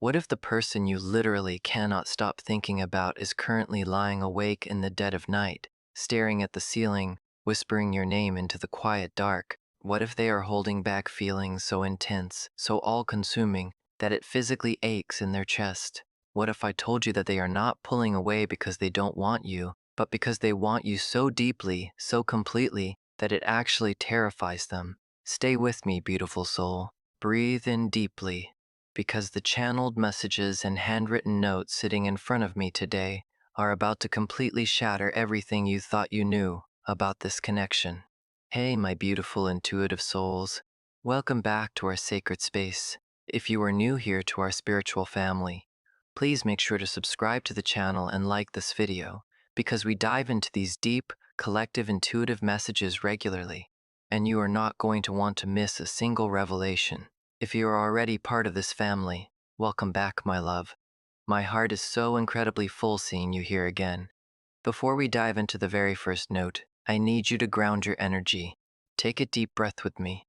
What if the person you literally cannot stop thinking about is currently lying awake in the dead of night, staring at the ceiling, whispering your name into the quiet dark? What if they are holding back feelings so intense, so all-consuming, that it physically aches in their chest? What if I told you that they are not pulling away because they don't want you, but because they want you so deeply, so completely, that it actually terrifies them? Stay with me, beautiful soul. Breathe in deeply, because the channeled messages and handwritten notes sitting in front of me today are about to completely shatter everything you thought you knew about this connection. Hey, my beautiful intuitive souls. Welcome back to our sacred space. If you are new here to our spiritual family, please make sure to subscribe to the channel and like this video, because we dive into these deep, collective intuitive messages regularly, and you are not going to want to miss a single revelation. If you are already part of this family, welcome back, my love. My heart is so incredibly full seeing you here again. Before we dive into the very first note, I need you to ground your energy. Take a deep breath with me.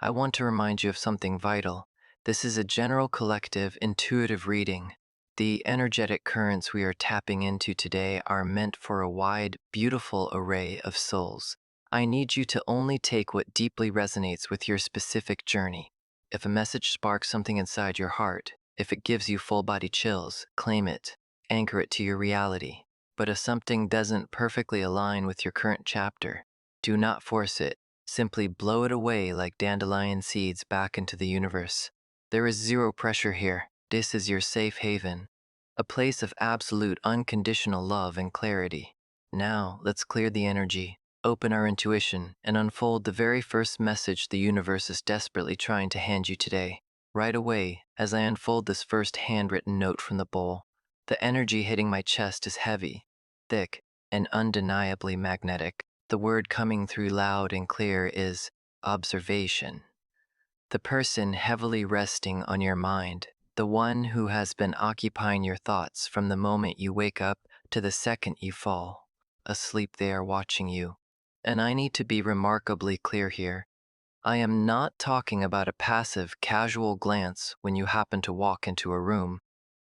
I want to remind you of something vital. This is a general collective intuitive reading. The energetic currents we are tapping into today are meant for a wide, beautiful array of souls. I need you to only take what deeply resonates with your specific journey. If a message sparks something inside your heart, if it gives you full-body chills, claim it, anchor it to your reality. But if something doesn't perfectly align with your current chapter, do not force it. Simply blow it away like dandelion seeds back into the universe. There is zero pressure here. This is your safe haven, a place of absolute unconditional love and clarity. Now, let's clear the energy, open our intuition, and unfold the very first message the universe is desperately trying to hand you today. Right away, as I unfold this first handwritten note from the bowl, the energy hitting my chest is heavy, thick, and undeniably magnetic. The word coming through loud and clear is observation. The person heavily resting on your mind, the one who has been occupying your thoughts from the moment you wake up to the second you fall asleep, they are watching you. And I need to be remarkably clear here. I am not talking about a passive, casual glance when you happen to walk into a room.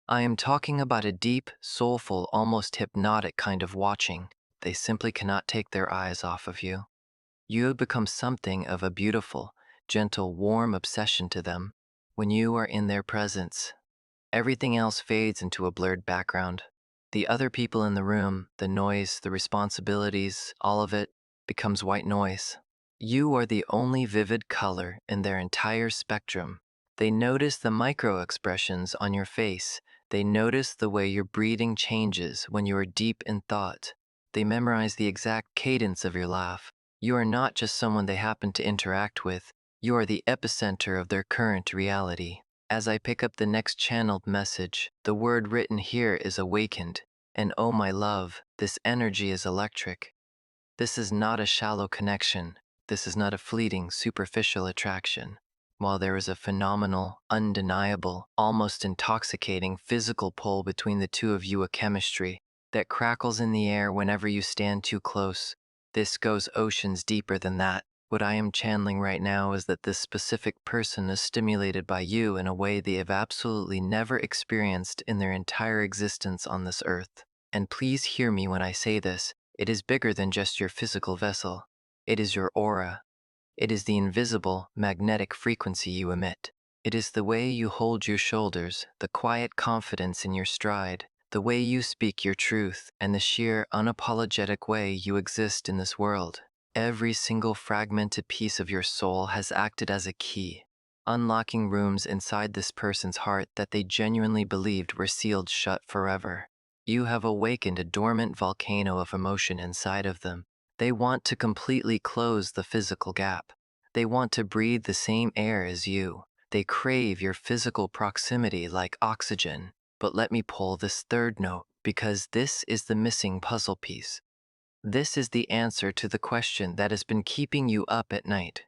I am talking about a deep, soulful, almost hypnotic kind of watching. They simply cannot take their eyes off of you. You have become something of a beautiful, gentle, warm obsession to them. When you are in their presence, everything else fades into a blurred background. The other people in the room, the noise, the responsibilities, all of it becomes white noise. You are the only vivid color in their entire spectrum. They notice the micro expressions on your face. They notice the way your breathing changes when you are deep in thought. They memorize the exact cadence of your laugh. You are not just someone they happen to interact with. You are the epicenter of their current reality. As I pick up the next channeled message, the word written here is awakened. And oh my love, this energy is electric. This is not a shallow connection. This is not a fleeting, superficial attraction. While there is a phenomenal, undeniable, almost intoxicating physical pull between the two of you, a chemistry that crackles in the air whenever you stand too close, this goes oceans deeper than that. What I am channeling right now is that this specific person is stimulated by you in a way they have absolutely never experienced in their entire existence on this earth. And please hear me when I say this, it is bigger than just your physical vessel. It is your aura. It is the invisible, magnetic frequency you emit. It is the way you hold your shoulders, the quiet confidence in your stride, the way you speak your truth, and the sheer, unapologetic way you exist in this world. Every single fragmented piece of your soul has acted as a key, unlocking rooms inside this person's heart that they genuinely believed were sealed shut forever. You have awakened a dormant volcano of emotion inside of them. They want to completely close the physical gap. They want to breathe the same air as you. They crave your physical proximity like oxygen. But let me pull this third note, because this is the missing puzzle piece. This is the answer to the question that has been keeping you up at night.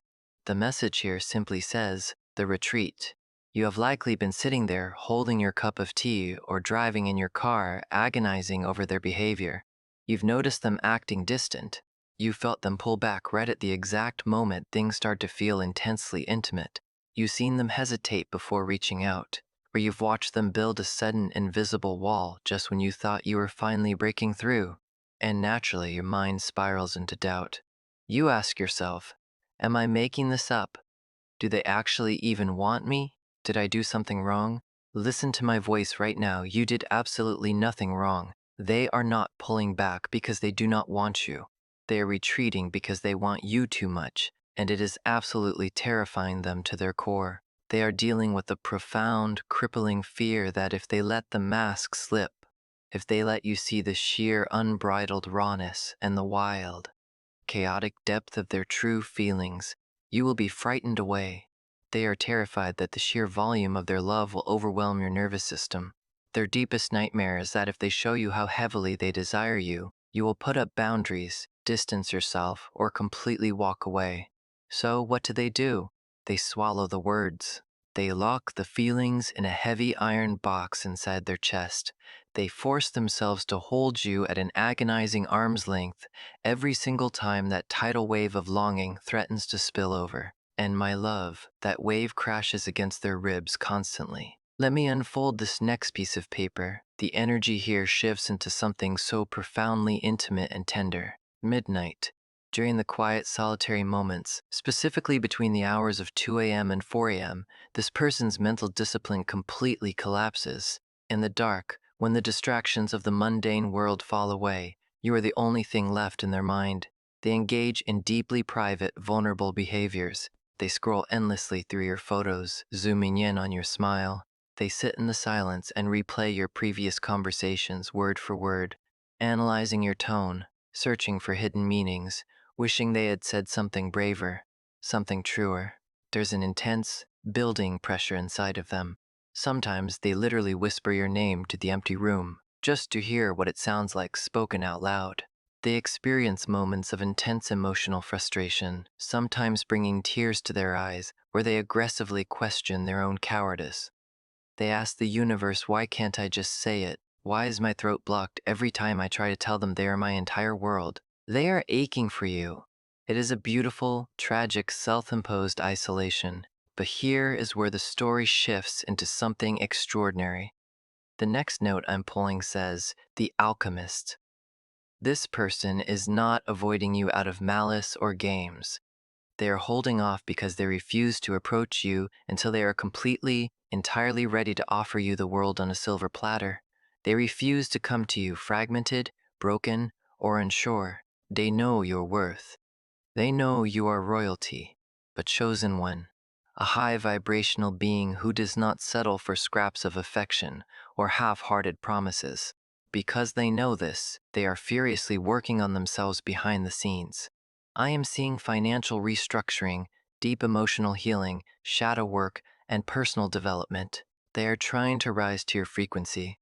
The message here simply says, the retreat. You have likely been sitting there holding your cup of tea or driving in your car, agonizing over their behavior. You've noticed them acting distant. You felt them pull back right at the exact moment things start to feel intensely intimate. You've seen them hesitate before reaching out. or you've watched them build a sudden invisible wall just when you thought you were finally breaking through. And naturally, your mind spirals into doubt. You ask yourself, am I making this up? Do they actually even want me? Did I do something wrong? Listen to my voice right now. You did absolutely nothing wrong. They are not pulling back because they do not want you. They are retreating because they want you too much, and it is absolutely terrifying them to their core. They are dealing with a profound, crippling fear that if they let the mask slip, if they let you see the sheer, unbridled rawness and the wild, chaotic depth of their true feelings, you will be frightened away. They are terrified that the sheer volume of their love will overwhelm your nervous system. Their deepest nightmare is that if they show you how heavily they desire you, you will put up boundaries, distance yourself, or completely walk away. So what do? They swallow the words. They lock the feelings in a heavy iron box inside their chest. They force themselves to hold you at an agonizing arm's length every single time that tidal wave of longing threatens to spill over. And my love, that wave crashes against their ribs constantly. Let me unfold this next piece of paper. The energy here shifts into something so profoundly intimate and tender. Midnight. During the quiet, solitary moments, specifically between the hours of 2 a.m. and 4 a.m., this person's mental discipline completely collapses. In the dark, when the distractions of the mundane world fall away, you are the only thing left in their mind. They engage in deeply private, vulnerable behaviors. They scroll endlessly through your photos, zooming in on your smile. They sit in the silence and replay your previous conversations word for word, analyzing your tone, searching for hidden meanings, wishing they had said something braver, something truer. There's an intense, building pressure inside of them. Sometimes they literally whisper your name to the empty room, just to hear what it sounds like spoken out loud. They experience moments of intense emotional frustration, sometimes bringing tears to their eyes, where they aggressively question their own cowardice. They ask the universe, why can't I just say it? Why is my throat blocked every time I try to tell them they are my entire world? They are aching for you. It is a beautiful, tragic, self-imposed isolation. But here is where the story shifts into something extraordinary. The next note I'm pulling says, The Alchemist. This person is not avoiding you out of malice or games. They are holding off because they refuse to approach you until they are completely, entirely ready to offer you the world on a silver platter. They refuse to come to you fragmented, broken, or unsure. They know your worth. They know you are royalty, but chosen one, a high vibrational being who does not settle for scraps of affection or half-hearted promises. Because they know this, they are furiously working on themselves behind the scenes. I am seeing financial restructuring, deep emotional healing, shadow work, and personal development. They are trying to rise to your frequency,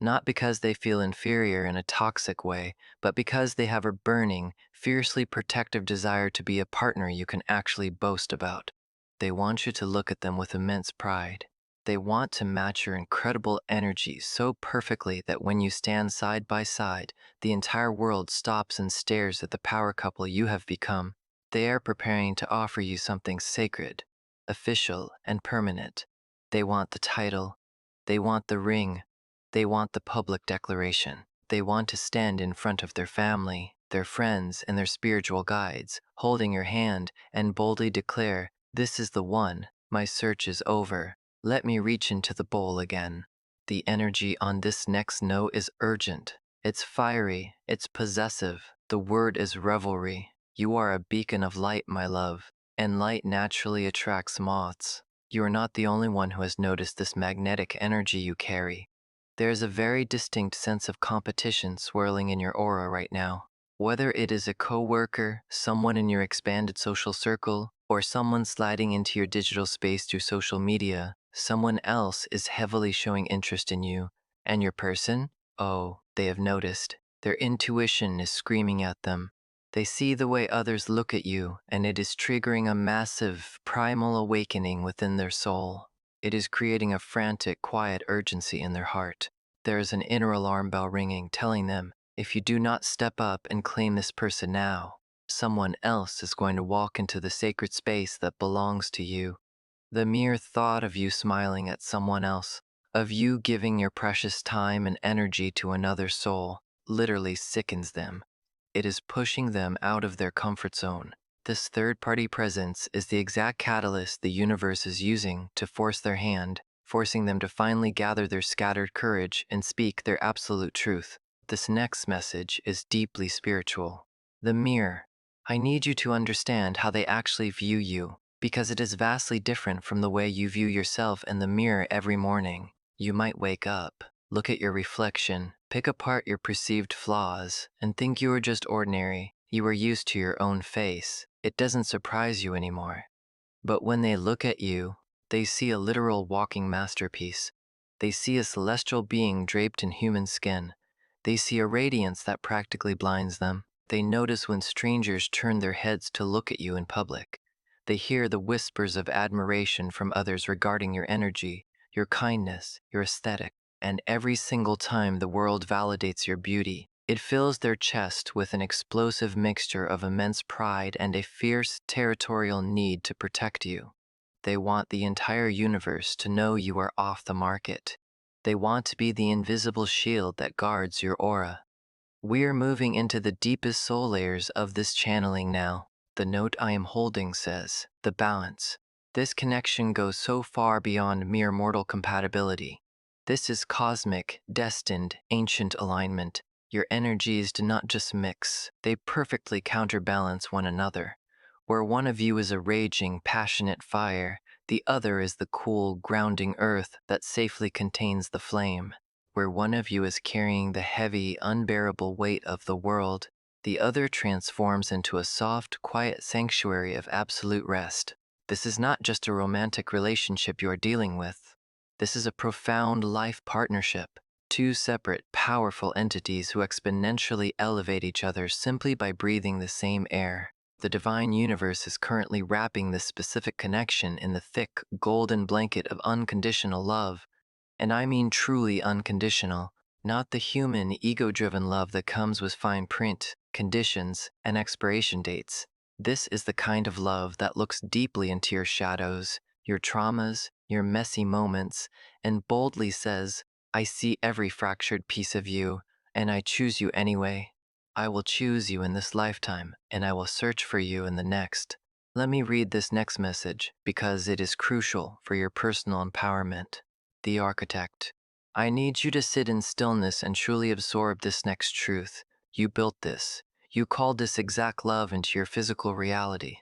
not because they feel inferior in a toxic way, but because they have a burning, fiercely protective desire to be a partner you can actually boast about. They want you to look at them with immense pride. They want to match your incredible energy so perfectly that when you stand side by side, the entire world stops and stares at the power couple you have become. They are preparing to offer you something sacred, official, and permanent. They want the title. They want the ring. They want the public declaration. They want to stand in front of their family, their friends, and their spiritual guides, holding your hand and boldly declare, this is the one, my search is over. Let me reach into the bowl again. The energy on this next note is urgent. It's fiery, it's possessive. The word is revelry. You are a beacon of light, my love, and light naturally attracts moths. You are not the only one who has noticed this magnetic energy you carry. There is a very distinct sense of competition swirling in your aura right now. Whether it is a coworker, someone in your expanded social circle, or someone sliding into your digital space through social media, someone else is heavily showing interest in you. And your person? Oh, they have noticed. Their intuition is screaming at them. They see the way others look at you, and it is triggering a massive, primal awakening within their soul. It is creating a frantic, quiet urgency in their heart. There is an inner alarm bell ringing, telling them, if you do not step up and claim this person now, someone else is going to walk into the sacred space that belongs to you. The mere thought of you smiling at someone else, of you giving your precious time and energy to another soul literally sickens them. It is pushing them out of their comfort zone. This third-party presence is the exact catalyst the universe is using to force their hand, forcing them to finally gather their scattered courage and speak their absolute truth. This next message is deeply spiritual. The mirror. I need you to understand how they actually view you, because it is vastly different from the way you view yourself in the mirror every morning. You might wake up, look at your reflection, pick apart your perceived flaws, and think you are just ordinary. You are used to your own face. It doesn't surprise you anymore. But when they look at you, they see a literal walking masterpiece. They see a celestial being draped in human skin. They see a radiance that practically blinds them. They notice when strangers turn their heads to look at you in public. They hear the whispers of admiration from others regarding your energy, your kindness, your aesthetic, and every single time the world validates your beauty, it fills their chest with an explosive mixture of immense pride and a fierce territorial need to protect you. They want the entire universe to know you are off the market. They want to be the invisible shield that guards your aura. We're moving into the deepest soul layers of this channeling now. The note I am holding says, the balance. This connection goes so far beyond mere mortal compatibility. This is cosmic, destined, ancient alignment. Your energies do not just mix, they perfectly counterbalance one another. Where one of you is a raging, passionate fire, the other is the cool, grounding earth that safely contains the flame. Where one of you is carrying the heavy, unbearable weight of the world, the other transforms into a soft, quiet sanctuary of absolute rest. This is not just a romantic relationship you are dealing with. This is a profound life partnership. Two separate, powerful entities who exponentially elevate each other simply by breathing the same air. The divine universe is currently wrapping this specific connection in the thick, golden blanket of unconditional love. And I mean truly unconditional, not the human, ego-driven love that comes with fine print, conditions, and expiration dates. This is the kind of love that looks deeply into your shadows, your traumas, your messy moments, and boldly says, I see every fractured piece of you, and I choose you anyway. I will choose you in this lifetime, and I will search for you in the next. Let me read this next message because it is crucial for your personal empowerment. The architect. I need you to sit in stillness and truly absorb this next truth. You built this. You called this exact love into your physical reality.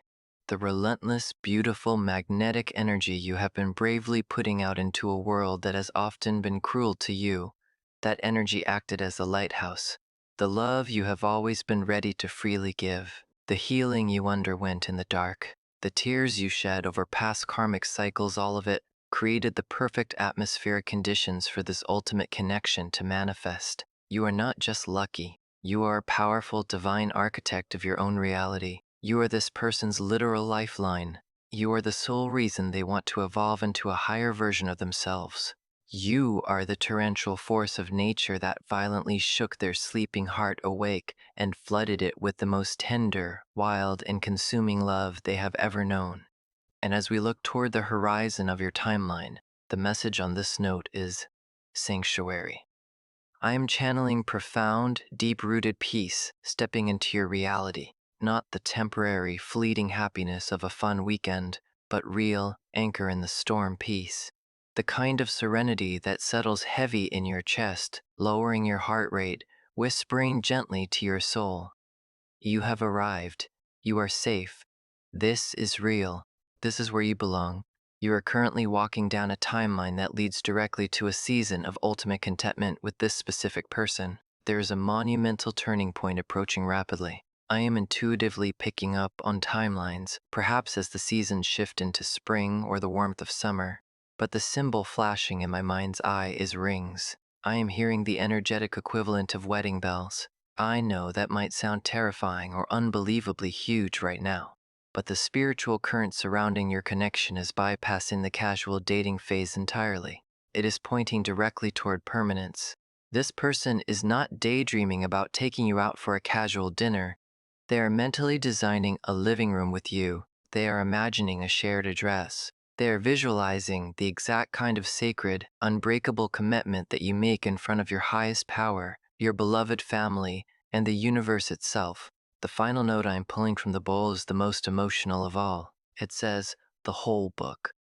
The relentless, beautiful, magnetic energy you have been bravely putting out into a world that has often been cruel to you. That energy acted as a lighthouse. The love you have always been ready to freely give. The healing you underwent in the dark. The tears you shed over past karmic cycles, all of it created the perfect atmospheric conditions for this ultimate connection to manifest. You are not just lucky. You are a powerful divine architect of your own reality. You are this person's literal lifeline. You are the sole reason they want to evolve into a higher version of themselves. You are the torrential force of nature that violently shook their sleeping heart awake and flooded it with the most tender, wild, and consuming love they have ever known. And as we look toward the horizon of your timeline, the message on this note is sanctuary. I am channeling profound, deep-rooted peace stepping into your reality, not the temporary, fleeting happiness of a fun weekend, but real, anchor in the storm peace. The kind of serenity that settles heavy in your chest, lowering your heart rate, whispering gently to your soul. You have arrived. You are safe. This is real. This is where you belong. You are currently walking down a timeline that leads directly to a season of ultimate contentment with this specific person. There is a monumental turning point approaching rapidly. I am intuitively picking up on timelines, perhaps as the seasons shift into spring or the warmth of summer. But the symbol flashing in my mind's eye is rings. I am hearing the energetic equivalent of wedding bells. I know that might sound terrifying or unbelievably huge right now, but the spiritual current surrounding your connection is bypassing the casual dating phase entirely. It is pointing directly toward permanence. This person is not daydreaming about taking you out for a casual dinner. They are mentally designing a living room with you. They are imagining a shared address. They are visualizing the exact kind of sacred, unbreakable commitment that you make in front of your highest power, your beloved family, and the universe itself. The final note I am pulling from the bowl is the most emotional of all. It says, the whole book.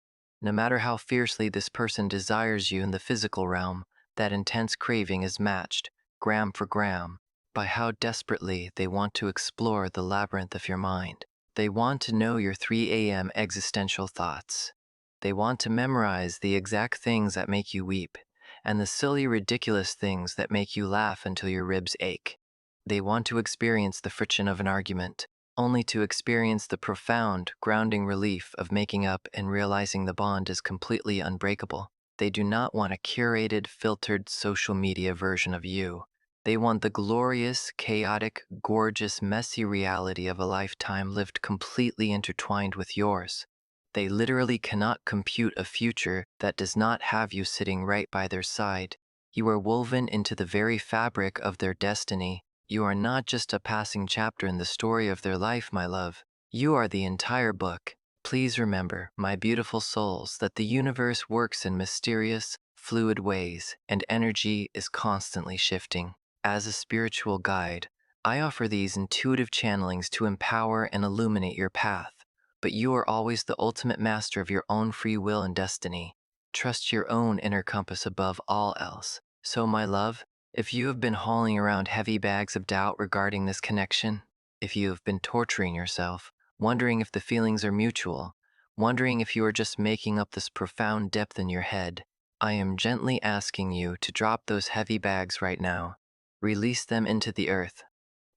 No matter how fiercely this person desires you in the physical realm, that intense craving is matched, gram for gram, by how desperately they want to explore the labyrinth of your mind. They want to know your 3 a.m. existential thoughts. They want to memorize the exact things that make you weep, and the silly, ridiculous things that make you laugh until your ribs ache. They want to experience the friction of an argument, only to experience the profound, grounding relief of making up and realizing the bond is completely unbreakable. They do not want a curated, filtered social media version of you. They want the glorious, chaotic, gorgeous, messy reality of a lifetime lived completely intertwined with yours. They literally cannot compute a future that does not have you sitting right by their side. You are woven into the very fabric of their destiny. You are not just a passing chapter in the story of their life, my love. You are the entire book. Please remember, my beautiful souls, that the universe works in mysterious, fluid ways, and energy is constantly shifting. As a spiritual guide, I offer these intuitive channelings to empower and illuminate your path. But you are always the ultimate master of your own free will and destiny. Trust your own inner compass above all else. So, my love, if you have been hauling around heavy bags of doubt regarding this connection, if you have been torturing yourself, wondering if the feelings are mutual, wondering if you are just making up this profound depth in your head, I am gently asking you to drop those heavy bags right now. Release them into the earth.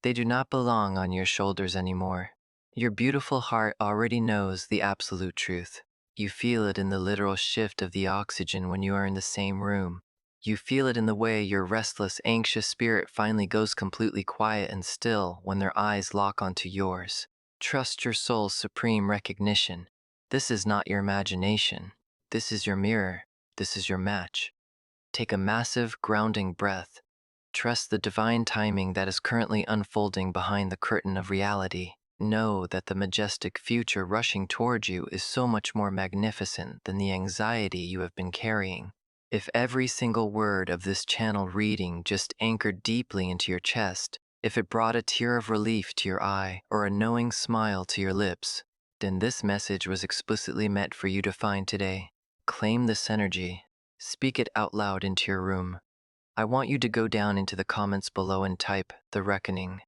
They do not belong on your shoulders anymore. Your beautiful heart already knows the absolute truth. You feel it in the literal shift of the oxygen when you are in the same room. You feel it in the way your restless, anxious spirit finally goes completely quiet and still when their eyes lock onto yours. Trust your soul's supreme recognition. This is not your imagination. This is your mirror. This is your match. Take a massive, grounding breath. Trust the divine timing that is currently unfolding behind the curtain of reality. Know that the majestic future rushing toward you is so much more magnificent than the anxiety you have been carrying. If every single word of this channel reading just anchored deeply into your chest, if it brought a tear of relief to your eye or a knowing smile to your lips, then this message was explicitly meant for you to find today. Claim this energy. Speak it out loud into your room. I want you to go down into the comments below and type The Reckoning.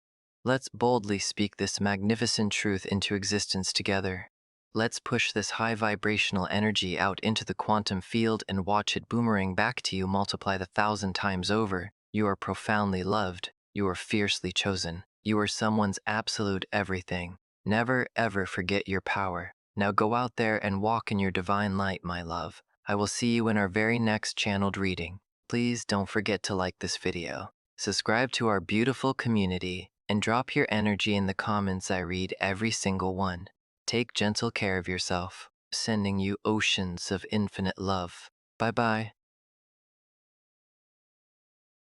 Let's boldly speak this magnificent truth into existence together. Let's push this high vibrational energy out into the quantum field and watch it boomerang back to you multiplied 1,000 times over. You are profoundly loved. You are fiercely chosen. You are someone's absolute everything. Never ever forget your power. Now go out there and walk in your divine light, my love. I will see you in our very next channeled reading. Please don't forget to like this video, subscribe to our beautiful community, and drop your energy in the comments. I read every single one. Take gentle care of yourself, sending you oceans of infinite love. Bye-bye.